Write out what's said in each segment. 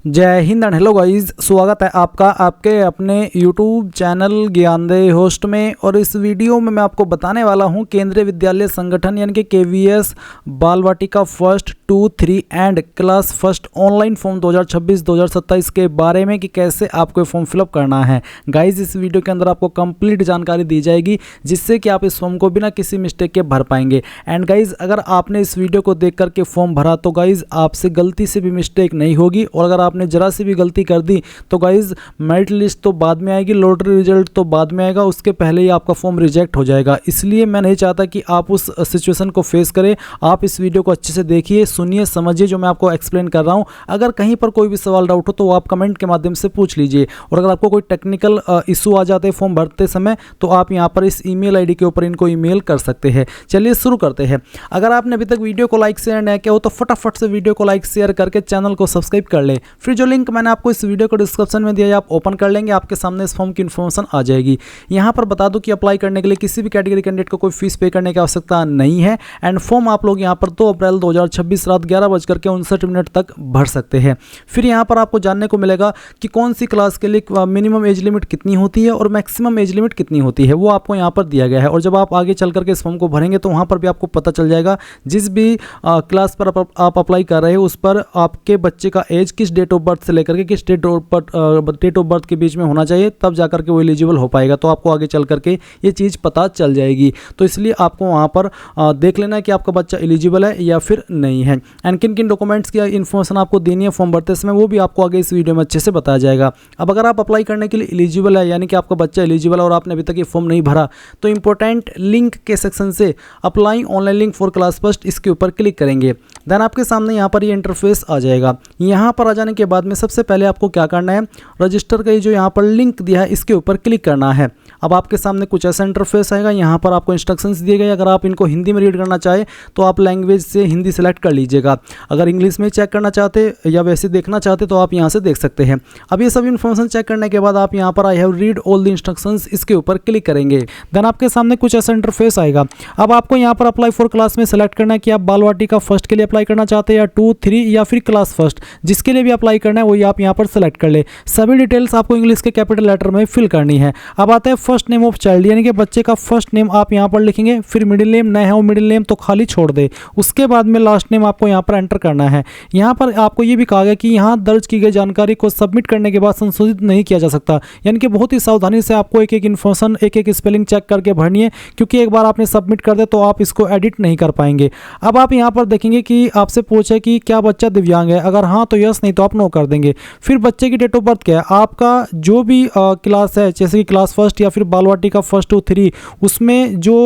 जय Hind and hello guys, स्वागत है आपका आपके अपने YouTube चैनल ज्ञानदेह होस्ट में। और इस वीडियो में मैं आपको बताने वाला हूं केंद्रीय विद्यालय संगठन यानी कि KVS Bal Vatika first 2, 3 and class first online form 2026-2027 के बारे में कि कैसे आपको फॉर्म फिलअप करना है। गाइस इस वीडियो के अंदर आपको कंप्लीट जानकारी दी जाएगी जिससे कि आप इस फॉर्म को बिना किसी मिस्टेक के भर पाएंगे। एंड गाइस अगर आपने इस वीडियो को देख करके फॉर्म भरा तो गाइस आपसे गलती से भी मिस्टेक नहीं होगी, और अगर आपने जरा सी भी गलती कर दी तो गाइज मेरिट लिस्ट तो बाद में आएगी, लॉटरी रिजल्ट तो बाद में आएगा, उसके पहले ही आपका फॉर्म रिजेक्ट हो जाएगा। इसलिए मैं नहीं चाहता कि आप उस सिचुएशन को फेस करें। आप इस वीडियो को अच्छे से देखिए, सुनिए, समझिए जो मैं आपको एक्सप्लेन कर रहा हूं। अगर कहीं पर कोई भी सवाल डाउट हो तो आप कमेंट के माध्यम से पूछ लीजिए, और अगर आपको कोई टेक्निकल इशू आ जाते हैं फॉर्म भरते समय तो आप यहाँ पर इस ईमेल आईडी के ऊपर इनको ईमेल कर सकते हैं। चलिए शुरू करते हैं। अगर आपने अभी तक वीडियो को लाइक शेयर नहीं किया हो तो फटाफट से वीडियो को लाइक शेयर करके चैनल को सब्सक्राइब कर ले। फिर जो लिंक मैंने आपको इस वीडियो को डिस्क्रिप्शन में दिया है आप ओपन कर लेंगे, आपके सामने इस फॉर्म की इन्फॉर्मेशन आ जाएगी। यहाँ पर बता दूं कि अप्लाई करने के लिए किसी भी कैटेगरी कैंडिडेट को कोई फीस पे करने की आवश्यकता नहीं है। एंड फॉर्म आप लोग यहाँ पर 2 अप्रैल 2026 रात 11:59 तक भर सकते हैं। फिर यहाँ पर आपको जानने को मिलेगा कि कौन सी क्लास के लिए मिनिमम एज लिमिट कितनी होती है और मैक्सिमम एज लिमिट कितनी होती है, वो आपको यहाँ पर दिया गया है। और जब आप आगे चल करके इस फॉर्म को भरेंगे तो वहाँ पर भी आपको पता चल जाएगा जिस भी क्लास पर आप अप्लाई कर रहे हो उस पर आपके बच्चे का एज किस डेट ऑफ बर्थ से लेकर के किस डेट ऑफ बर्थ के बीच में होना चाहिए, तब जाकर के वो एलिजिबल हो पाएगा। तो आपको आगे चल करके ये चीज़ पता चल जाएगी। तो इसलिए आपको वहाँ पर देख लेना है कि आपका बच्चा एलिजिबल है या फिर नहीं है। एंड किन किन डॉक्यूमेंट्स की इन्फॉर्मेशन आपको देनी है फॉर्म भरते समय वो भी आपको आगे इस वीडियो में अच्छे से बताया जाएगा। अब अगर आप अप्लाई करने के लिए एलिजिबल है यानी कि आपका बच्चा एलिजिबल है और आपने अभी तक ये फॉर्म नहीं भरा तो इंपॉर्टेंट लिंक के सेक्शन से apply online link for class first इसके ऊपर क्लिक करेंगे। देन आपके सामने यहाँ पर ये इंटरफेस आ जाएगा। यहाँ पर आ जाने के बाद में सबसे पहले आपको क्या करना है, रजिस्टर का ये जो यहाँ पर लिंक दिया है इसके ऊपर क्लिक करना है। अब आपके सामने कुछ ऐसा इंटरफेस आएगा। यहाँ पर आपको इंस्ट्रक्शंस दिए गए। अगर आप इनको हिंदी में रीड करना चाहे तो आप लैंग्वेज से हिंदी सेलेक्ट कर लीजिएगा। अगर इंग्लिश में चेक करना चाहते या वैसे देखना चाहते तो आप यहाँ से देख सकते हैं। अब ये सब इन्फॉर्मेशन चेक करने के बाद आप यहाँ पर I have read all the instructions इसके ऊपर क्लिक करेंगे। देन आपके सामने कुछ ऐसा इंटरफेस आएगा। अब आपको यहाँ पर अप्लाई फॉर क्लास में सेलेक्ट करना है कि आप बाल वाटिका फर्स्ट के लिए अप्लाई करना चाहते हैं या 2, 3 या फिर क्लास फर्स्ट, जिसके लिए भी अप्लाई करना है वही आप यहाँ पर सेलेक्ट कर ले। सभी डिटेल्स आपको इंग्लिश के कैपिटल लेटर में फिल करनी है। अब आता है फर्स्ट नेम ऑफ चाइल्ड यानी कि बच्चे का फर्स्ट नेम आप यहाँ पर लिखेंगे। फिर मिडिल नेम, नया है वो मिडिल नेम तो खाली छोड़ दे। उसके बाद में लास्ट नेम आपको यहाँ पर एंटर करना है। यहाँ पर आपको ये भी कहा गया कि यहाँ दर्ज की गई जानकारी को सबमिट करने के बाद संशोधित नहीं किया जा सकता, यानी कि बहुत ही सावधानी से आपको एक एक इन्फॉर्मेशन एक एक स्पेलिंग चेक करके भरनी है, क्योंकि एक बार आपने सबमिट कर दे तो आप इसको एडिट नहीं कर पाएंगे। अब आप यहाँ पर देखेंगे कि आपसे पूछे कि क्या बच्चा दिव्यांग है, अगर हाँ तो यस, नहीं तो आप नो कर देंगे। फिर बच्चे की डेट ऑफ बर्थ क्या है, आपका जो भी क्लास है जैसे कि क्लास फर्स्ट या फिर बाल वाटिका फर्स्ट 2, 3 उसमें जो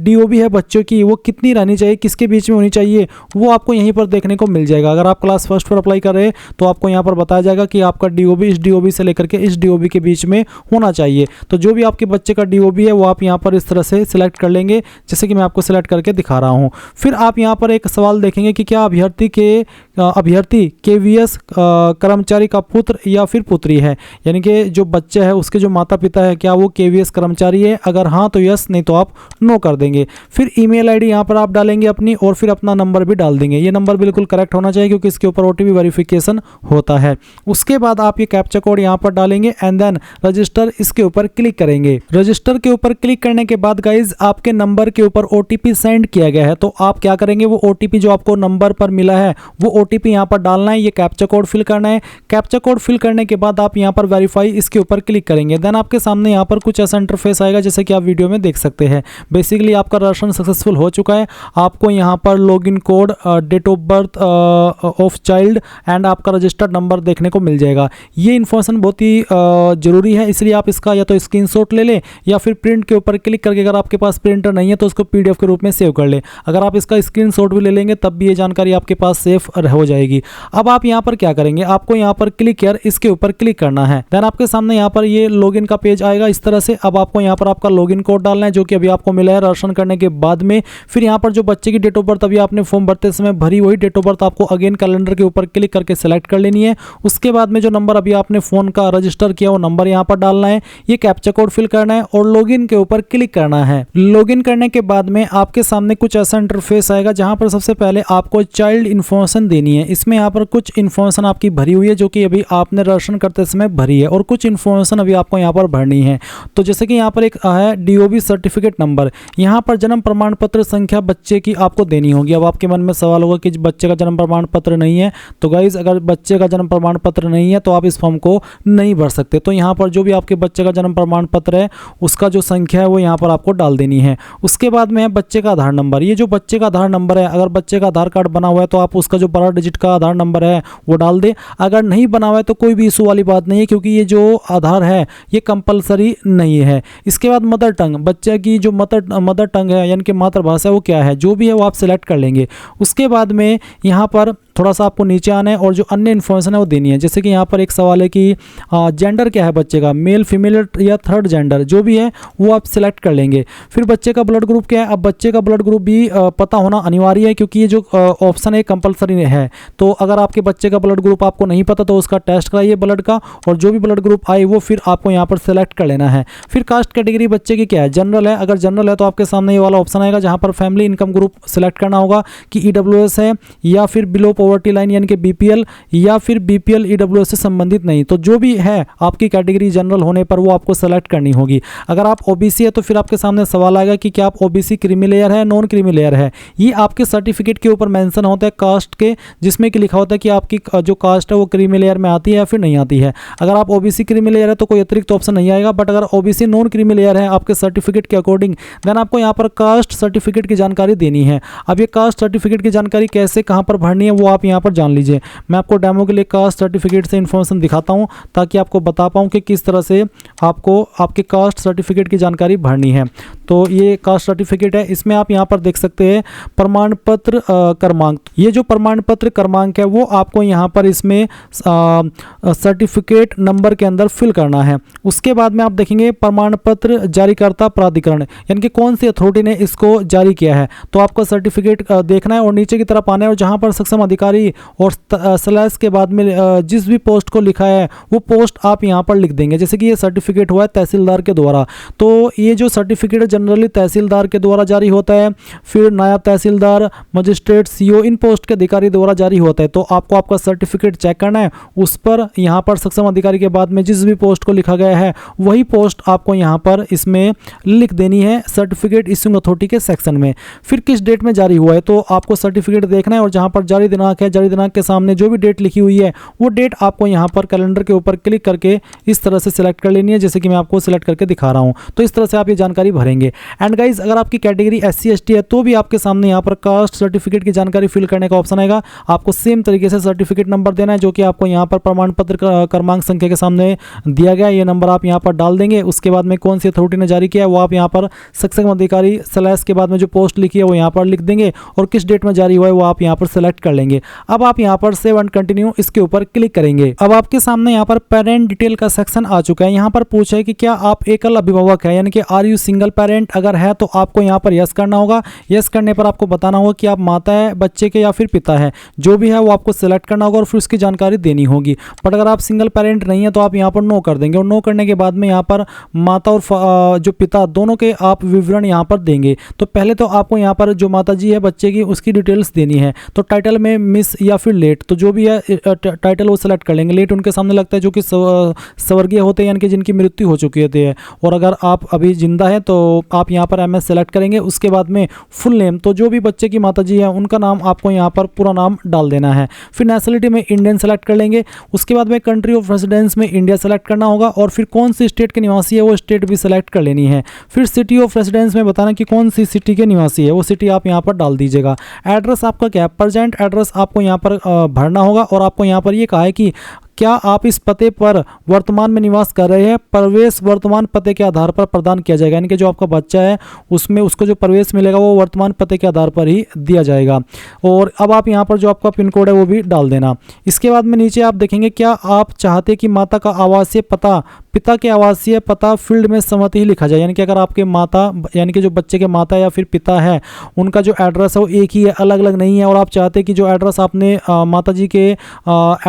DOB है बच्चों की वो कितनी रहनी चाहिए, किसके बीच में होनी चाहिए, वो आपको यहीं पर देखने को मिल जाएगा। अगर आप क्लास फर्स्ट पर अप्लाई कर रहे हैं तो आपको यहाँ पर बताया जाएगा कि आपका DOB इस DOB से लेकर के इस DOB के बीच में होना चाहिए। तो जो भी आपके बच्चे का DOB है वो आप यहाँ पर इस तरह से सिलेक्ट कर लेंगे जैसे कि मैं आपको सिलेक्ट करके दिखा रहा हूँ। फिर आप यहाँ पर एक सवाल देखेंगे कि क्या अभ्यर्थी KVS कर्मचारी का पुत्र या फिर पुत्री है, यानी कि जो बच्चा है उसके जो माता पिता है क्या वो KVS कर्मचारी है, अगर हाँ तो यस, नहीं तो आप नो कर देंगे। फिर ईमेल आईडी यहाँ पर आप डालेंगे अपनी, और फिर अपना नंबर भी डाल देंगे। ये नंबर बिल्कुल करेक्ट होना चाहिए क्योंकि इसके ऊपर OTP वेरिफिकेशन होता है। उसके बाद आप ये कैप्चा कोड यहाँ पर डालेंगे एंड देन रजिस्टर इसके ऊपर क्लिक करेंगे। रजिस्टर के ऊपर क्लिक करने के बाद गाइज आपके नंबर के ऊपर OTP सेंड किया गया है, तो आप क्या करेंगे, वो OTP जो आपको नंबर पर मिला है वो OTP यहाँ पर डालना है, ये कैप्चा कोड फिल करना है। कैप्चा कोड फिल करने के बाद आप यहाँ पर वेरीफाई इसके ऊपर क्लिक करेंगे। देन आपके सामने यहाँ पर कुछ ऐसा इंटरफेस आएगा जैसे कि आप वीडियो में देख सकते हैं। बेसिकली आपका रजिस्ट्रेशन सक्सेसफुल हो चुका है। आपको यहाँ पर login code, date of birth of child and आपका रजिस्टर्ड नंबर देखने को मिल जाएगा। ये इन्फॉर्मेशन बहुत ही जरूरी है, इसलिए आप इसका या तो स्क्रीनशॉट ले लें या फिर प्रिंट के ऊपर क्लिक करके, अगर आपके पास प्रिंटर नहीं है तो उसको PDF के रूप में सेव कर लें। अगर आप इसका स्क्रीनशॉट भी ले लेंगे तब भी ये जानकारी आपके पास सेफ हो जाएगी। अब आप यहाँ पर क्या करेंगे, आपको यहाँ पर क्लिक हियर इसके ऊपर क्लिक करना है। देन आपके सामने यहाँ पर ये लॉगिन का पेज आएगा इस तरह से। अब आपको यहाँ पर आपका लॉगिन कोड डालना है जो कि अभी आपको मिला है रजिस्ट्रेशन करने के बाद में। फिर यहाँ पर जो बच्चे की डेट ऑफ बर्थ अभी आपने फॉर्म भरते समय भरी वही डेट ऑफ बर्थ आपको अगेन कैलेंडर के ऊपर क्लिक करके सेलेक्ट कर लेनी है। उसके बाद में जो नंबर अभी आपने फोन का रजिस्टर किया वो नंबर यहाँ पर डालना है, ये कैप्चा कोड फिल करना है और लॉगिन के ऊपर क्लिक करना है। लॉगिन करने के बाद में आपके सामने कुछ ऐसा इंटरफेस आएगा जहां पर सबसे पहले आपको चाइल्ड इन्फॉर्मेशन देनी है। इसमें यहाँ पर कुछ इन्फॉर्मेशन इन्फॉर्मेशन आपकी भरी हुई है जो कि अभी आपने रजिस्ट्रेशन करते समय भरी है, और कुछ इन्फॉर्मेशन अभी आपको यहाँ पर भरनी है। तो जैसे कि यहाँ पर एक है DOB सर्टिफिकेट नंबर, यहाँ पर जन्म प्रमाण पत्र संख्या बच्चे की आपको देनी होगी। अब आपके मन में सवाल होगा कि बच्चे का जन्म प्रमाण पत्र नहीं है, तो गाइज अगर बच्चे का जन्म प्रमाण पत्र नहीं है तो आप इस फॉर्म को नहीं भर सकते। तो यहाँ पर जो भी आपके बच्चे का जन्म प्रमाण पत्र है उसका जो संख्या है वो यहाँ पर आपको डाल देनी है। उसके बाद में है बच्चे का आधार नंबर। ये जो बच्चे का आधार नंबर है, अगर बच्चे का आधार कार्ड बना हुआ है तो आप उसका जो 12 डिजिट का आधार नंबर है वो डाल दें। अगर नहीं बना हुआ है तो कोई भी इशू वाली बात नहीं है, क्योंकि ये जो आधार है ये कंपलसरी नहीं है। इसके बाद मदर टंग, बच्चे की जो मदर टंग है यानी कि मातृभाषा वो क्या है, जो भी है वो आप सिलेक्ट कर लेंगे। उसके बाद में यहाँ पर थोड़ा सा आपको नीचे आना है और जो अन्य इन्फॉर्मेशन है वो देनी है। जैसे कि यहाँ पर एक सवाल है कि जेंडर क्या है बच्चे का, मेल फीमेल या थर्ड जेंडर, जो भी है वो आप सिलेक्ट कर लेंगे। फिर बच्चे का ब्लड ग्रुप क्या है, अब बच्चे का ब्लड ग्रुप भी पता होना अनिवार्य है, क्योंकि ये जो ऑप्शन है कंपलसरी है। तो अगर आपके बच्चे का ब्लड ग्रुप आपको नहीं पता तो उसका टेस्ट कराइए ब्लड का, और जो भी ब्लड ग्रुप आए वो फिर आपको यहाँ पर सिलेक्ट कर लेना है। फिर कास्ट कैटेगरी बच्चे की क्या है, जनरल है। अगर जनरल है तो आपके सामने ये वाला ऑप्शन आएगा जहाँ पर फैमिली इनकम ग्रुप सिलेक्ट करना होगा कि EWS है या फिर बिलो पॉवर्टी लाइन यानी कि BPL, या फिर BPL EWS से संबंधित नहीं। तो जो भी है आपकी कैटेगरी जनरल होने पर वो आपको सेलेक्ट करनी होगी। अगर आप OBC है तो फिर आपके सामने सवाल आएगा कि क्या आप OBC क्रीमी लेयर है, नॉन क्रीमी लेयर है। ये आपके सर्टिफिकेट के ऊपर मेंशन होता है कास्ट के, जिसमें कि लिखा होता है कि आपकी जो कास्ट है वो क्रीमी लेयर में आती है या फिर नहीं आती है। अगर आप OBC क्रीमी लेयर है तो कोई अतिरिक्त ऑप्शन नहीं आएगा, बट अगर OBC नॉन क्रीमी लेयर है आपके सर्टिफिकेट के अकॉर्डिंग, देन आपको यहाँ पर कास्ट सर्टिफिकेट की जानकारी देनी है। अब ये कास्ट सर्टिफिकेट की जानकारी कैसे कहाँ पर भरनी है वो आप यहाँ पर जान लीजिए। मैं आपको डेमो के लिए कास्ट सर्टिफिकेट से इन्फॉर्मेशन दिखाता हूँ ताकि आपको बता पाऊँ कि किस तरह से आपको आपके कास्ट सर्टिफिकेट की जानकारी भरनी है। तो ये कास्ट सर्टिफिकेट है, इसमें आप यहाँ पर देख सकते हैं प्रमाण पत्र क्रमांक। ये जो प्रमाण पत्र क्रमांक है वो आपको यहाँ पर इसमें सर्टिफिकेट नंबर के अंदर फिल करना है। उसके बाद में आप देखेंगे प्रमाण पत्र जारीकर्ता प्राधिकरण, यानी कि कौन सी अथॉरिटी ने इसको जारी किया है। तो आपका सर्टिफिकेट देखना है और नीचे की तरफ आना है, और जहाँ पर सक्षम अधिकारी और स्लैश के बाद में जिस भी पोस्ट को लिखा है वो पोस्ट आप यहाँ पर लिख देंगे। जैसे कि ये सर्टिफिकेट हुआ है तहसीलदार के द्वारा, तो ये जो सर्टिफिकेट जनरली तहसीलदार के द्वारा जारी होता है, फिर नायब तहसीलदार, मजिस्ट्रेट, CO इन पोस्ट के अधिकारी द्वारा जारी होता है। तो आपको आपका सर्टिफिकेट चेक करना है, उस पर यहाँ पर सक्षम अधिकारी के बाद में जिस भी पोस्ट को लिखा गया है वही पोस्ट आपको यहाँ पर इसमें लिख देनी है सर्टिफिकेट इश्यूइंग अथॉरिटी के सेक्शन में। फिर किस डेट में जारी हुआ है तो आपको सर्टिफिकेट देखना है, और जहाँ पर जारी दिनांक है, जारी दिनांक के सामने जो भी डेट लिखी हुई है वो डेट आपको यहाँ पर कैलेंडर के ऊपर क्लिक करके इस तरह से सिलेक्ट कर लेनी है, जैसे कि मैं आपको सिलेक्ट करके दिखा रहा हूँ। तो इस तरह से आप ये जानकारी भरेंगे। एंड गाइज अगर आपकी कैटेगरी SC ST है तो भी आपके सामने यहाँ पर कास्ट सर्टिफिकेट की जानकारी फिल करने का ऑप्शन आएगा। आपको सेम तरीके से सर्टिफिकेट नंबर देना है जो कि आपको यहाँ पर प्रमाण पत्र क्रमांक संख्या के सामने दिया गया है, ये नंबर आप यहाँ पर डाल देंगे। उसके बाद में कौन सी अथॉरिटी ने जारी किया है वो आप यहाँ पर सक्षम अधिकारी स्लैश के बाद में जो पोस्ट लिखी है वो यहाँ पर लिख देंगे, और किस डेट में जारी हुआ है वो आप यहाँ पर सेलेक्ट कर लेंगे। अब आप यहाँ पर सेव एंड कंटिन्यू इसके ऊपर क्लिक करेंगे। अब आपके सामने यहाँ पर पेरेंट डिटेल का सेक्शन आ चुका है। यहाँ पर पूछा है कि क्या आप एकल अभिभावक है, यानी कि आर यू सिंगल पेरेंट। अगर है तो आपको यहाँ पर यस करना होगा। यस करने पर आपको बताना होगा कि आप माता है बच्चे के या फिर पिता है, जो भी है वो आपको सिलेक्ट करना होगा और फिर उसकी जानकारी देनी होगी। बट अगर आप सिंगल पेरेंट नहीं है तो आप यहाँ पर नो कर देंगे, और नो करने के बाद में यहाँ पर माता और जो पिता दोनों के आप विवरण यहाँ पर देंगे। तो पहले तो आपको यहाँ पर जो माता जी है बच्चे की उसकी डिटेल्स देनी है। तो टाइटल में मिस या फिर लेट, तो जो भी है टाइटल वो सेलेक्ट कर लेंगे। लेट उनके सामने लगता है जो कि स्वर्गीय होते हैं, यानी कि जिनकी मृत्यु हो चुकी होती है, और अगर आप अभी जिंदा है तो आप यहाँ पर MS सेलेक्ट करेंगे। उसके बाद में फुल नेम, तो जो भी बच्चे की माता जी है उनका नाम आपको यहाँ पर पूरा नाम डाल देना है। फिर नेशनलिटी में इंडियन सेलेक्ट कर लेंगे। उसके बाद में कंट्री ऑफ रेजिडेंस में इंडिया सेलेक्ट करना होगा, और फिर कौन सी स्टेट के निवासी है वो स्टेट भी सेलेक्ट कर लेनी है। फिर सिटी ऑफ रेजिडेंस में बताना कि कौन सी सिटी के निवासी है, वो सिटी आप यहाँ पर डाल दीजिएगा। एड्रेस आपका क्या है, प्रेजेंट एड्रेस आपको यहाँ पर भरना होगा, और आपको यहाँ पर ये कहा है कि क्या आप इस पते पर वर्तमान में निवास कर रहे हैं। प्रवेश वर्तमान पते के आधार पर प्रदान किया जाएगा, यानी कि जो आपका बच्चा है उसमें उसको जो प्रवेश मिलेगा वो वर्तमान पते के आधार पर ही दिया जाएगा। और अब आप यहाँ पर जो आपका पिन कोड है वो भी डाल देना। इसके बाद में नीचे आप देखेंगे क्या आप चाहते कि माता का आवासीय पता पिता के आवासीय पता फील्ड में सहमति ही लिखा जाए, यानी कि अगर आपके माता यानी कि जो बच्चे के माता या फिर पिता है उनका जो एड्रेस है वो एक ही है, अलग अलग नहीं है, और आप चाहते हैं कि जो एड्रेस आपने माता जी के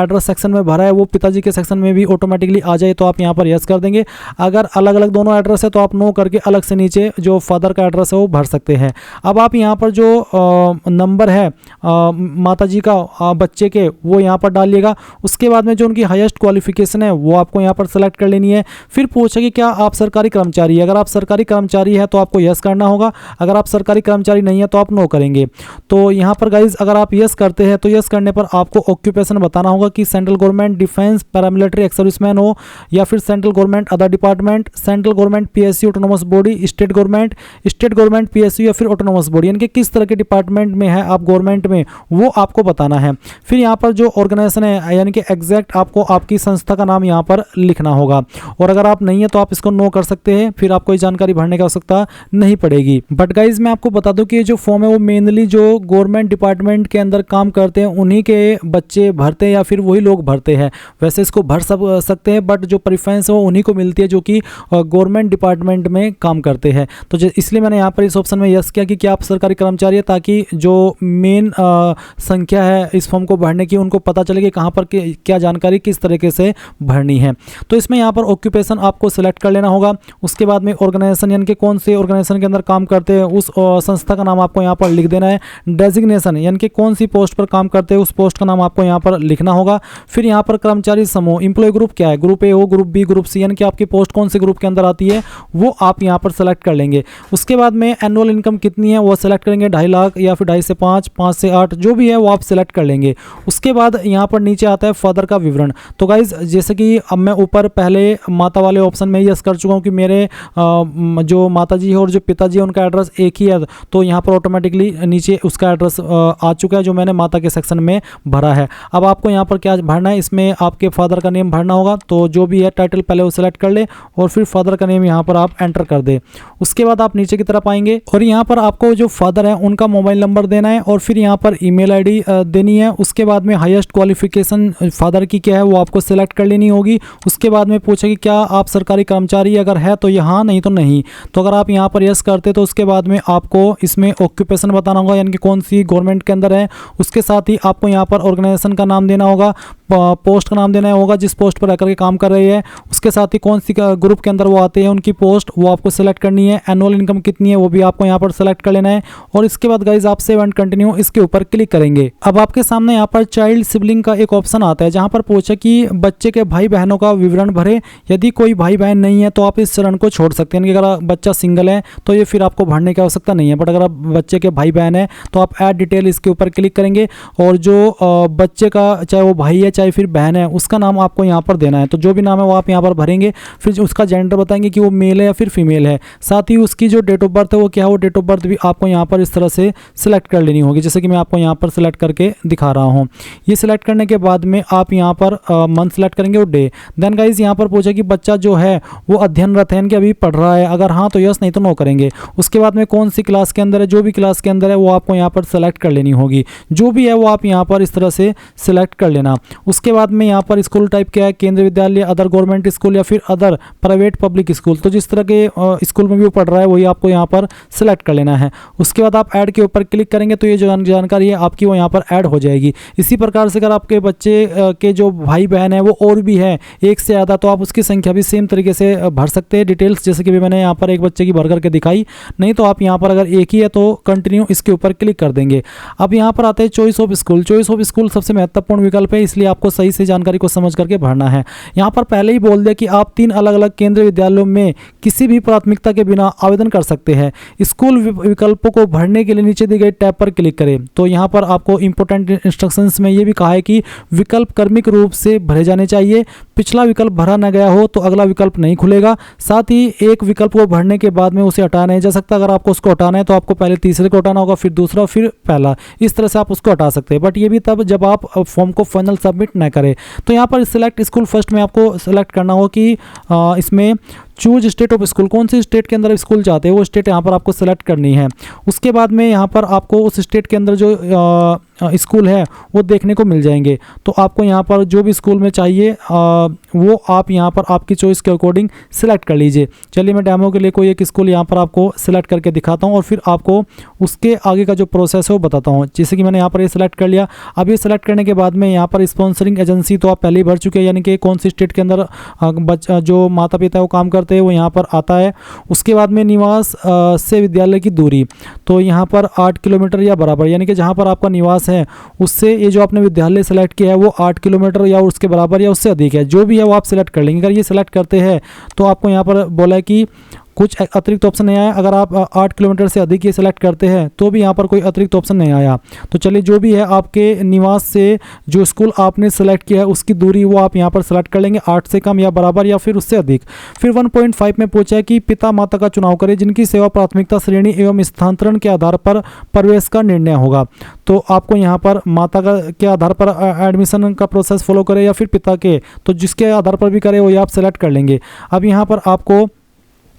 एड्रेस सेक्शन में भरा है वो पिताजी के सेक्शन में भी ऑटोमेटिकली आ जाए, तो आप यहाँ पर यस कर देंगे। अगर अलग अलग दोनों एड्रेस है तो आप नो करके अलग से नीचे जो फादर का एड्रेस है वो भर सकते हैं। अब आप यहाँ पर जो नंबर है माता जी का बच्चे के वो यहाँ पर डालिएगा। उसके बाद में जो उनकी हाईएस्ट क्वालिफिकेशन है वो आपको यहाँ पर सेलेक्ट कर लेनी है। फिर पूछे कि क्या आप सरकारी कर्मचारी है, अगर आप सरकारी कर्मचारी है तो आपको यस करना होगा, अगर आप सरकारी कर्मचारी नहीं है तो आप नो करेंगे। तो यहाँ पर गाइज अगर आप यस करते हैं तो यस करने पर आपको ऑक्यूपेशन बताना होगा कि central government, defence, paramilitary, ex serviceman हो या फिर central government other department, central government PSU autonomous body, state government PSU या फिर ऑटोनोमस बॉडी, यानी कि किस तरह के डिपार्टमेंट में है आप गवर्नमेंट में वो आपको बताना है। फिर यहाँ पर जो ऑर्गेनाइजेशन है यानी कि एग्जैक्ट आपको आपकी संस्था का नाम यहाँ पर लिखना होगा, और अगर आप नहीं है तो आप इसको नो कर सकते हैं, फिर आपको ये जानकारी भरने की आवश्यकता नहीं पड़ेगी। बट गाइज मैं आपको बता दूं कि ये जो फॉर्म है वो मेनली जो गवर्नमेंट डिपार्टमेंट के अंदर काम करते हैं उन्हीं के बच्चे भरते हैं या फिर वही लोग भरते हैं। वैसे इसको भर सकते हैं बट जो प्रेफरेंस है वो उन्हीं को मिलती है जो कि गवर्नमेंट डिपार्टमेंट में काम करते हैं। तो इसलिए मैंने यहाँ पर इस ऑप्शन में यस किया कि क्या आप सरकारी कर्मचारी है, ताकि जो मेन संख्या है इस फॉर्म को भरने की उनको पता चले कि कहाँ पर क्या जानकारी किस तरीके से भरनी है। तो इसमें यहाँ पर ऑक्यूपेशन आपको सिलेक्ट कर लेना होगा। उसके बाद में ऑर्गेनाइजेशन यानी कि कौन से ऑर्गेनाइजेशन के अंदर काम करते हैं उस संस्था का नाम आपको यहाँ पर लिख देना है। डेजिग्नेशन यानी कि कौन सी पोस्ट पर काम करते हैं उस पोस्ट का नाम आपको यहाँ पर लिखना होगा। फिर यहाँ पर कर्मचारी समूह, एम्प्लॉय ग्रुप क्या है, ग्रुप ए हो, ग्रुप बी, ग्रुप सी, यानी कि आपकी पोस्ट कौन से ग्रुप के अंदर आती है वो आप यहाँ पर सेलेक्ट कर लेंगे। उसके बाद में एनुअल इनकम कितनी है वो सेलेक्ट करेंगे, 2.5 लाख या फिर 2.5 से 5, 5 से 8 जो भी है वो आप सेलेक्ट कर लेंगे। उसके बाद यहाँ पर नीचे आता है फादर का विवरण। तो गाइज जैसे कि अब मैं ऊपर पहले माता वाले ऑप्शन में यस कर चुका हूँ कि मेरे जो माता जी है और जो पिताजी है उनका एड्रेस एक ही है, तो यहाँ पर ऑटोमेटिकली नीचे उसका एड्रेस आ चुका है जो मैंने माता के सेक्शन में भरा है। अब आपको यहाँ पर क्या भरना है, इसमें आपके फादर का नेम भरना होगा, तो जो भी है टाइटल पहले वो सेलेक्ट कर ले और फिर फादर का नेम यहाँ पर आप एंटर कर दे। उसके बाद आप नीचे की तरफ आएंगे और यहाँ पर आपको जो फादर है उनका मोबाइल नंबर देना है और फिर यहाँ पर ईमेल आईडी देनी है। उसके बाद में हाईएस्ट क्वालिफिकेशन फादर की क्या है वो आपको सेलेक्ट कर लेनी होगी। उसके बाद में पूछेगी क्या आप सरकारी कर्मचारी, अगर है तो यहाँ, नहीं तो नहीं। तो अगर आप यहाँ पर यस करते तो उसके बाद में आपको इसमें ऑक्यूपेशन बताना होगा यानी कि कौन सी गवर्नमेंट के अंदर है। उसके साथ ही आपको यहाँ पर ऑर्गेनाइजेशन का नाम देना होगा, पोस्ट का नाम देना होगा जिस पोस्ट पर रहकर के काम कर रही है। उसके साथ ही कौन सी ग्रुप के अंदर वो आते हैं उनकी पोस्ट वो आपको सेलेक्ट करनी है। एनुअल इनकम कितनी है वो भी आपको यहाँ पर सेलेक्ट कर लेना है। और इसके बाद गाइज आप सेव एंड कंटिन्यू इसके ऊपर क्लिक करेंगे। अब आपके सामने यहाँ पर चाइल्ड सिबलिंग का एक ऑप्शन आता है जहाँ पर पूछे कि बच्चे के भाई बहनों का विवरण भरे। यदि कोई भाई बहन नहीं है तो आप इस चरण को छोड़ सकते हैं। अगर बच्चा सिंगल है तो ये फिर आपको भरने की आवश्यकता नहीं है, बट अगर आप बच्चे के भाई बहन है तो आप ऐड डिटेल इसके ऊपर क्लिक करेंगे और जो बच्चे का चाहे वो भाई है चाहे फिर बहन है उसका नाम आपको यहाँ पर देना है। तो जो भी नाम है वो आप यहाँ पर भरेंगे, फिर उसका जेंडर बताएंगे कि वो मेल है या फिर फीमेल है। साथ ही उसकी जो डेट ऑफ बर्थ है वो क्या है, वो डेट ऑफ बर्थ भी आपको यहाँ पर इस तरह से सिलेक्ट कर लेनी होगी, जैसे कि मैं आपको यहाँ पर सिलेक्ट करके दिखा रहा हूँ। ये सिलेक्ट करने के बाद में आप यहाँ पर मंथ सिलेक्ट करेंगे और डे। देन गाइज यहाँ पर पूछे कि बच्चा जो है वो अध्ययनरत है कि अभी पढ़ रहा है, अगर हाँ तो यस, नहीं तो नो करेंगे। उसके बाद में कौन सी क्लास के अंदर है, जो भी क्लास के अंदर है वो आपको यहाँ पर सेलेक्ट कर लेनी होगी। जो भी है वो आप यहाँ पर इस तरह से सिलेक्ट कर लेना। उसके बाद में यहाँ पर स्कूल टाइप क्या है, केंद्रीय विद्यालय, अदर गवर्नमेंट स्कूल या फिर अदर प्राइवेट पब्लिक स्कूल। तो जिस तरह के स्कूल में भी वो पढ़ रहा है वही आपको यहाँ पर सिलेक्ट कर लेना है। उसके बाद आप ऐड के ऊपर क्लिक करेंगे तो ये जो जानकारी है आपकी वो यहाँ पर ऐड हो जाएगी। इसी प्रकार से अगर आपके बच्चे के जो भाई बहन है वो और भी है एक से ज़्यादा तो आप उसकी संख्या भी सेम तरीके से भर सकते हैं डिटेल्स, जैसे कि भी मैंने यहाँ पर एक बच्चे की भर करके दिखाई। नहीं तो आप यहाँ पर अगर एक ही है तो कंटिन्यू इसके ऊपर क्लिक कर देंगे। अब यहाँ पर आते हैं choice of school. Choice of school सबसे महत्वपूर्ण विकल्प है, इसलिए आपको सही से जानकारी को समझ करके भरना है। यहाँ पर पहले ही बोल दिया कि आप 3 अलग अलग केंद्रीय विद्यालयों में किसी भी प्राथमिकता के बिना आवेदन कर सकते हैं। स्कूल विकल्पों को भरने के लिए नीचे दी गई टैब पर क्लिक करें। तो यहाँ पर आपको इंपॉर्टेंट इंस्ट्रक्शंस में ये भी कहा है कि विकल्प क्रमिक रूप से भरे जाने चाहिए। पिछला विकल्प भरा न गया हो तो अगला विकल्प नहीं खुलेगा। साथ ही एक विकल्प को भरने के बाद में उसे हटाया नहीं जा सकता। अगर आपको उसको हटाना है तो आपको पहले तीसरे को हटाना होगा, फिर दूसरा, फिर पहला। इस तरह से आप उसको हटा सकते हैं, बट ये भी तब जब आप फॉर्म को फाइनल सबमिट न करें। तो यहाँ पर सिलेक्ट स्कूल फर्स्ट में आपको सेलेक्ट करना हो कि इसमें चूज स्टेट ऑफ स्कूल, कौन सी स्टेट के अंदर स्कूल चाहते हैं वो स्टेट यहाँ पर आपको सेलेक्ट करनी है। उसके बाद में यहाँ पर आपको उस स्टेट के अंदर जो स्कूल है वो देखने को मिल जाएंगे। तो आपको यहाँ पर जो भी स्कूल में चाहिए वो आप यहाँ पर आपकी चॉइस के अकॉर्डिंग सिलेक्ट कर लीजिए। चलिए मैं डेमो के लिए कोई एक स्कूल यहाँ पर आपको सिलेक्ट करके दिखाता हूँ और फिर आपको उसके आगे का जो प्रोसेस है वो बताता हूँ। जैसे कि मैंने यहाँ पर ये सिलेक्ट कर लिया। अब ये सिलेक्ट करने के बाद में यहाँ पर स्पॉन्सरिंग एजेंसी तो आप पहले ही भर चुके हैं, यानी कि कौन सी स्टेट के अंदर जो माता पिता वो काम करते हैं वो यहाँ पर आता है। उसके बाद में निवास से विद्यालय की दूरी, तो यहाँ पर 8 किलोमीटर या बराबर, यानी कि जहाँ पर आपका निवास है उससे ये जो आपने विद्यालय सेलेक्ट किया है वो 8 किलोमीटर या उसके बराबर या उससे अधिक है, जो भी है वो आप सिलेक्ट कर लेंगे। अगर ये सिलेक्ट करते हैं तो आपको यहाँ पर बोला है कि कुछ अतिरिक्त ऑप्शन नहीं आया। अगर आप 8 किलोमीटर से अधिक ये सिलेक्ट करते हैं तो भी यहाँ पर कोई अतिरिक्त ऑप्शन नहीं आया। तो चलिए जो भी है आपके निवास से जो स्कूल आपने सेलेक्ट किया है उसकी दूरी वो आप यहाँ पर सेलेक्ट कर लेंगे, 8 से कम या बराबर या फिर उससे अधिक। फिर 1.5 में पूछा है कि पिता माता का चुनाव करें जिनकी सेवा प्राथमिकता श्रेणी एवं स्थानांतरण के आधार पर प्रवेश का निर्णय होगा। तो आपको यहाँ पर माता का के आधार पर एडमिशन का प्रोसेस फॉलो करें या फिर पिता के, तो जिसके आधार पर भी करें वो आप सेलेक्ट कर लेंगे। अब यहाँ पर आपको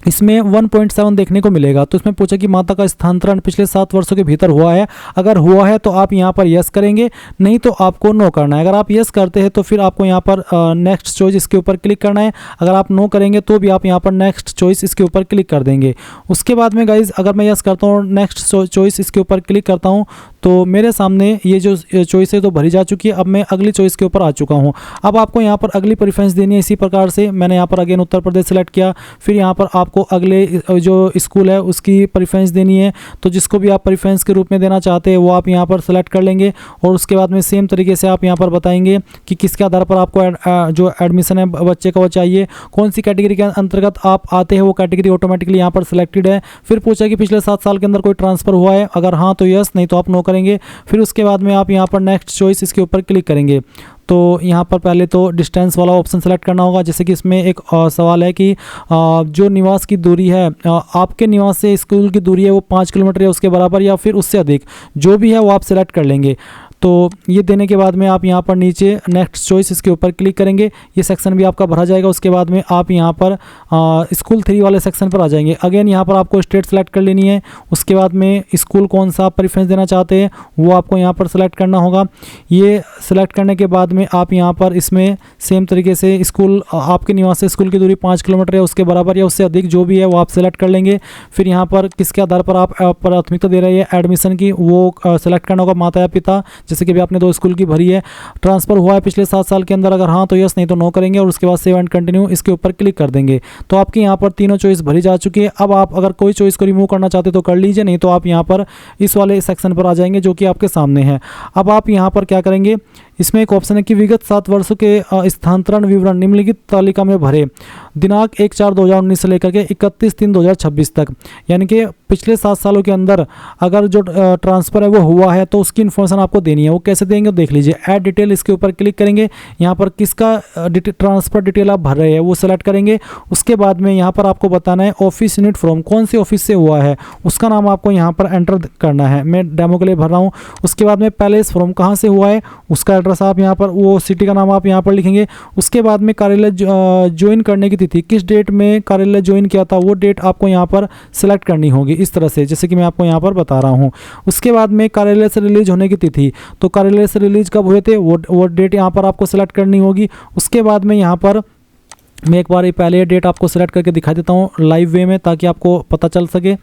इसमें 1.7 देखने को मिलेगा। तो इसमें पूछा कि माता का स्थानांतरण पिछले 7 वर्षों के भीतर हुआ है। अगर हुआ है तो आप यहाँ पर यस करेंगे, नहीं तो आपको नो करना है। अगर आप यस करते हैं तो फिर आपको यहाँ पर नेक्स्ट चॉइस इसके ऊपर क्लिक करना है। अगर आप नो करेंगे तो भी आप यहाँ पर नेक्स्ट चॉइस इसके ऊपर क्लिक कर देंगे। उसके बाद में गाइज अगर मैं यस करता हूँ, नेक्स्ट चॉइस इसके ऊपर क्लिक करता हूँ, तो मेरे सामने ये जो चॉइस है तो भरी जा चुकी है। अब मैं अगली चॉइस के ऊपर आ चुका हूँ। अब आपको यहाँ पर अगली प्रेफरेंस देनी है। इसी प्रकार से मैंने यहाँ पर अगेन उत्तर प्रदेश सेलेक्ट किया। फिर यहाँ पर आपको अगले जो स्कूल है उसकी प्रेफरेंस देनी है। तो जिसको भी आप प्रेफरेंस के रूप में देना चाहते हैं वो आप यहाँ पर सेलेक्ट कर लेंगे और उसके बाद में सेम तरीके से आप यहाँ पर बताएंगे कि किसके आधार पर आपको जो एडमिशन है बच्चे का वो चाहिए, कौन सी कैटेगरी के अंतर्गत आप आते हैं वो कैटेगरी ऑटोमेटिकली यहाँ पर सिलेक्टेड है। फिर पूछा कि पिछले 7 साल के अंदर कोई ट्रांसफर हुआ है, अगर हाँ तो यस, नहीं तो आप नो करेंगे। फिर उसके बाद में आप यहाँ पर नेक्स्ट चॉइस इसके ऊपर क्लिक करेंगे। तो यहाँ पर पहले तो डिस्टेंस वाला ऑप्शन सेलेक्ट करना होगा। जैसे कि इसमें एक सवाल है कि जो निवास की दूरी है, आपके निवास से स्कूल की दूरी है वो 5 किलोमीटर या उसके बराबर या फिर उससे अधिक, जो भी है वो आप सेलेक्ट कर लेंगे। तो ये देने के बाद में आप यहाँ पर नीचे नेक्स्ट चॉइस इसके ऊपर क्लिक करेंगे। ये सेक्शन भी आपका भरा जाएगा। उसके बाद में आप यहाँ पर स्कूल 3 वाले सेक्शन पर आ जाएंगे। अगेन यहाँ पर आपको स्टेट सेलेक्ट कर लेनी है। उसके बाद में स्कूल कौन सा आप प्रेफरेंस देना चाहते हैं वो आपको यहाँ पर सेलेक्ट करना होगा। ये सेलेक्ट करने के बाद में आप यहाँ पर इसमें सेम तरीके से स्कूल, आपके निवास से स्कूल की दूरी 5 किलोमीटर या उसके बराबर या उससे अधिक, जो भी है वो आप सेलेक्ट कर लेंगे। फिर यहाँ पर किसके आधार पर आप प्राथमिकता दे रहे हैं एडमिशन की वो सेलेक्ट करना होगा, माता या पिता। जैसे कि अभी आपने 2 स्कूल की भरी है, ट्रांसफर हुआ है पिछले 7 साल के अंदर, अगर हाँ तो यस, नहीं तो नो करेंगे और उसके बाद सेव एंड कंटिन्यू इसके ऊपर क्लिक कर देंगे। तो आपकी यहाँ पर तीनों चॉइस भरी जा चुकी है। अब आप अगर कोई चॉइस को रिमूव करना चाहते तो कर लीजिए, नहीं तो आप यहाँ पर इस वाले सेक्शन पर आ जाएंगे जो कि आपके सामने है। अब आप यहाँ पर क्या करेंगे, इसमें एक ऑप्शन है कि विगत 7 वर्षों के स्थानांतरण विवरण निम्नलिखित तालिका में भरे, दिनांक 1/4/2019 से लेकर के 31/3/2026 तक। यानी कि पिछले 7 सालों के अंदर अगर जो ट्रांसफ़र है वो हुआ है तो उसकी इन्फॉर्मेशन आपको देनी है। वो कैसे देंगे देख लीजिए। ऐड डिटेल इसके ऊपर क्लिक करेंगे। यहाँ पर किसका ट्रांसफ़र डिटेल आप भर रहे हैं वो सेलेक्ट करेंगे। उसके बाद में यहाँ पर आपको बताना है ऑफिस यूनिट फ्रॉम, कौन से ऑफिस से हुआ है उसका नाम आपको यहाँ पर एंटर करना है। मैं डेमो के लिए भर रहा हूँ। उसके बाद में पैलेस फ्रॉम, कहाँ से हुआ है उसका एड्रेस आप यहाँ पर, वो सिटी का नाम आप यहाँ पर लिखेंगे। उसके बाद में कार्यालय ज्वाइन करने की तिथि, किस डेट में कार्यालय ज्वाइन किया था वो डेट आपको यहाँ पर सेलेक्ट करनी होगी इस तरह से, जैसे कि मैं आपको यहाँ पर बता रहा हूँ। उसके बाद में कार्यालय से रिलीज होने की तिथि, तो कार्यालय से रिलीज कब हुए थे वो डेट यहाँ पर आपको सेलेक्ट करनी होगी। उसके बाद में यहाँ पर मैं एक बार पहले डेट आपको सेलेक्ट करके दिखा देता हूँ लाइव वे में, ताकि आपको पता चल सके।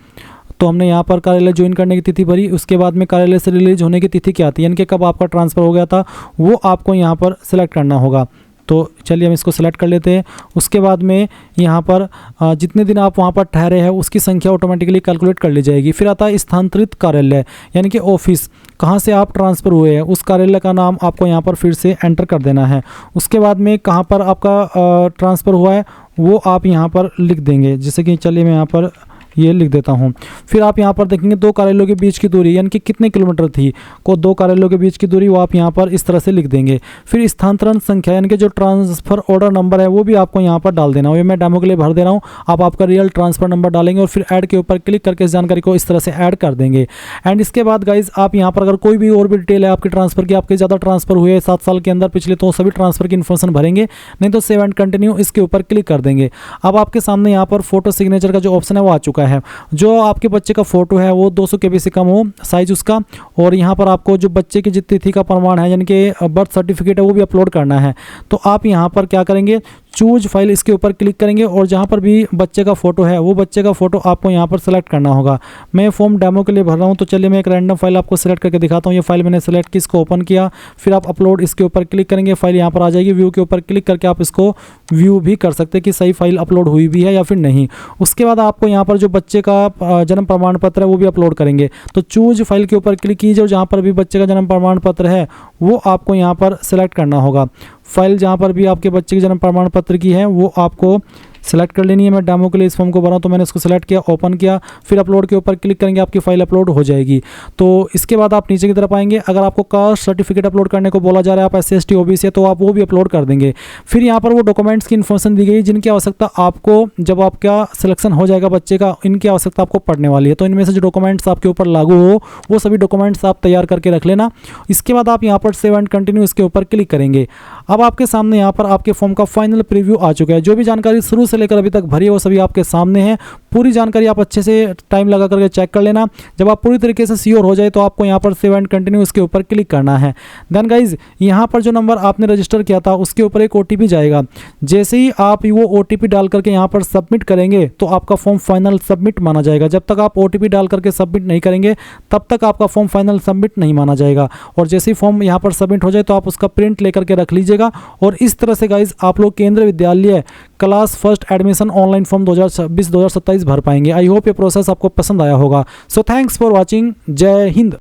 तो हमने यहाँ पर कार्यालय ज्वाइन करने की तिथि भरी। उसके बाद में कार्यालय से रिलीज होने की तिथि क्या थी, यानी कि कब आपका ट्रांसफ़र हो गया था, वो आपको यहाँ पर सेलेक्ट करना होगा। तो चलिए हम इसको सेलेक्ट कर लेते हैं। उसके बाद में यहाँ पर जितने दिन आप वहाँ पर ठहरे हैं उसकी संख्या ऑटोमेटिकली कैलकुलेट कर ली जाएगी। फिर आता है स्थानांतरित कार्यालय, यानी कि ऑफिस, कहाँ से आप ट्रांसफ़र हुए हैं उस कार्यालय का नाम आपको यहाँ पर फिर से एंटर कर देना है। उसके बाद में कहाँ पर आपका ट्रांसफ़र हुआ है वो आप यहाँ पर लिख देंगे। जैसे कि चलिए मैं यहाँ पर ये लिख देता हूँ। फिर आप यहाँ पर देखेंगे 2 कार्यालयों के बीच की दूरी यानी कि कितने किलोमीटर थी, को 2 कार्यालयों के बीच की दूरी वो आप यहाँ पर इस तरह से लिख देंगे। फिर स्थानांतरण संख्या यानी कि जो ट्रांसफ़र ऑर्डर नंबर है वो भी आपको यहाँ पर डाल देना। ये मैं डेमो के लिए भर दे रहा हूँ, आप आपका रियल ट्रांसफ़र नंबर डालेंगे और फिर ऐड के ऊपर क्लिक करके इस जानकारी को इस तरह से ऐड कर देंगे। एंड इसके बाद गाइज आप यहाँ पर अगर कोई भी और भी डिटेल है आपके ट्रांसफ़र की, आपके ज़्यादा ट्रांसफ़र हुए 7 साल के अंदर पिछले, तो सभी ट्रांसफ़र की इन्फॉर्मेशन भरेंगे, नहीं तो सेव एंड कंटिन्यू इसके ऊपर क्लिक कर देंगे। अब आपके सामने यहाँ पर फोटो सिग्नेचर का जो ऑप्शन है वो आ चुका है। जो आपके बच्चे का फोटो है वो 200 KB से कम हो साइज उसका, और यहाँ पर आपको जो बच्चे की तिथि का प्रमाण है यानी कि बर्थ सर्टिफिकेट है वो भी अपलोड करना है। तो आप यहाँ पर क्या करेंगे, चूज फाइल इसके ऊपर क्लिक करेंगे और जहाँ पर भी बच्चे का फोटो है वो बच्चे का फोटो आपको यहाँ पर सेलेक्ट करना होगा। मैं फॉर्म डेमो के लिए भर रहा हूँ, तो चलिए मैं एक रैंडम फाइल आपको सेलेक्ट करके दिखाता हूँ। ये फाइल मैंने सेलेक्ट की, इसको ओपन किया, फिर आप अपलोड इसके ऊपर क्लिक करेंगे, फाइल यहाँ पर आ जाएगी। व्यू के ऊपर क्लिक करके आप इसको व्यू भी कर सकते हैं कि सही फाइल अपलोड हुई भी है या फिर नहीं। उसके बाद आपको यहाँ पर जो बच्चे का जन्म प्रमाण पत्र है वो भी अपलोड करेंगे। तो चूज फाइल के ऊपर क्लिक कीजिए और जहाँ पर भी बच्चे का जन्म प्रमाण पत्र है वो आपको यहाँ पर सेलेक्ट करना होगा। फाइल जहाँ पर भी आपके बच्चे के जन्म प्रमाण पत्र की है वो आपको सेलेक्ट कर लेनी है। मैं डेमो के लिए इस फॉर्म को भरा हूं तो मैंने इसको सेलेक्ट किया, ओपन किया, फिर अपलोड के ऊपर क्लिक करेंगे, आपकी फाइल अपलोड हो जाएगी। तो इसके बाद आप नीचे की तरफ आएंगे, अगर आपको कास्ट सर्टिफिकेट अपलोड करने को बोला जा रहा है, आप SC ST OBC है तो आप वो भी अपलोड कर देंगे। फिर यहाँ पर वो डॉक्यूमेंट्स की इन्फॉर्मेशन दी गई जिनकी आवश्यकता आपको, जब आपका सिलेक्शन हो जाएगा बच्चे का, इनकी आवश्यकता आपको पड़ने वाली है। तो इनमें से जो डॉक्यूमेंट्स आपके ऊपर लागू हो वो सभी डॉक्यूमेंट्स आप तैयार करके रख लेना। इसके बाद आप यहाँ पर सेव एंड कंटिन्यू इसके ऊपर क्लिक करेंगे। अब आपके सामने यहाँ पर आपके फॉर्म का फाइनल प्रीव्यू आ चुका है। जो भी जानकारी शुरू से लेकर अभी तक भरी है वो सभी आपके सामने है। पूरी जानकारी आप अच्छे से टाइम लगा करके चेक कर लेना। जब आप पूरी तरीके से श्योर हो जाए तो आपको यहाँ पर सेव एंड कंटिन्यू इसके ऊपर क्लिक करना है। देन गाइज यहाँ पर जो नंबर आपने रजिस्टर किया था उसके ऊपर एक OTP जाएगा। जैसे ही आप वो OTP डाल करके यहाँ पर सबमिट करेंगे तो आपका फॉर्म फाइनल सबमिट माना जाएगा। जब तक आप OTP डाल करके सबमिट नहीं करेंगे तब तक आपका फॉर्म फाइनल सबमिट नहीं माना जाएगा। और जैसे ही फॉर्म यहाँ पर सबमिट हो जाए तो आप उसका प्रिंट लेकर के रख लीजिएगा। और इस तरह से गाइज आप लोग केंद्रीय विद्यालय class first admission online form 2026-2027 भर पाएंगे। आई होप ये प्रोसेस आपको पसंद आया होगा। So thanks for watching. जय हिंद।